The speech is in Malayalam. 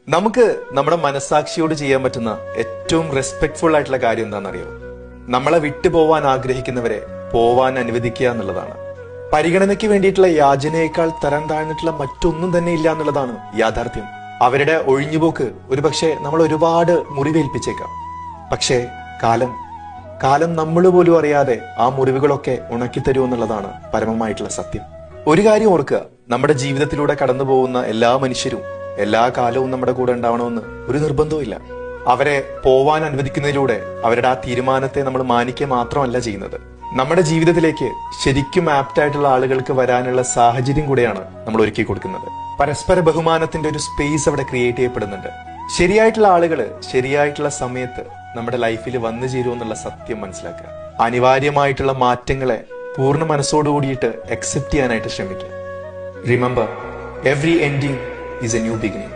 നമുക്ക് നമ്മുടെ മനസാക്ഷിയോട് ചെയ്യാൻ പറ്റുന്ന ഏറ്റവും റെസ്പെക്ട്ഫുൾ ആയിട്ടുള്ള കാര്യം എന്താണെന്നറിയോ? നമ്മളെ വിട്ടുപോവാൻ ആഗ്രഹിക്കുന്നവരെ പോവാൻ അനുവദിക്കുക എന്നുള്ളതാണ്. പരിഗണനയ്ക്ക് വേണ്ടിയിട്ടുള്ള യാചനയേക്കാൾ തരം താഴ്ന്നിട്ടുള്ള മറ്റൊന്നും തന്നെ ഇല്ല എന്നുള്ളതാണ് യാഥാർത്ഥ്യം. അവരുടെ ഒഴിഞ്ഞുപോക്ക് ഒരുപക്ഷെ നമ്മൾ ഒരുപാട് മുറിവേൽപ്പിച്ചേക്കാം. പക്ഷേ കാലം നമ്മൾ പോലും അറിയാതെ ആ മുറിവുകളൊക്കെ ഉണക്കിത്തരൂ എന്നുള്ളതാണ് പരമമായിട്ടുള്ള സത്യം. ഒരു കാര്യം ഓർക്കുക, നമ്മുടെ ജീവിതത്തിലൂടെ കടന്നു പോകുന്ന എല്ലാ മനുഷ്യരും എല്ലാ കാലവും നമ്മുടെ കൂടെ ഉണ്ടാവണമെന്ന് ഒരു നിർബന്ധവും ഇല്ല. അവരെ പോവാൻ അനുവദിക്കുന്നതിലൂടെ അവരുടെ ആ തീരുമാനത്തെ നമ്മൾ മാനിക്കുക മാത്രമല്ല ചെയ്യുന്നത്, നമ്മുടെ ജീവിതത്തിലേക്ക് ശരിക്കും ആപ്റ്റായിട്ടുള്ള ആളുകൾക്ക് വരാനുള്ള സാഹചര്യം കൂടെയാണ് നമ്മൾ ഒരുക്കി കൊടുക്കുന്നത്. പരസ്പര ബഹുമാനത്തിന്റെ ഒരു സ്പേസ് അവിടെ ക്രിയേറ്റ് ചെയ്യപ്പെടുന്നുണ്ട്. ശരിയായിട്ടുള്ള ആളുകള് ശരിയായിട്ടുള്ള സമയത്ത് നമ്മുടെ ലൈഫിൽ വന്നു ചേരുമെന്നുള്ള സത്യം മനസ്സിലാക്കുക. അനിവാര്യമായിട്ടുള്ള മാറ്റങ്ങളെ പൂർണ്ണ മനസ്സോടുകൂടിയിട്ട് അക്സെപ്റ്റ് ചെയ്യാനായിട്ട് ശ്രമിക്കുക. Remember, every ending is a new beginning.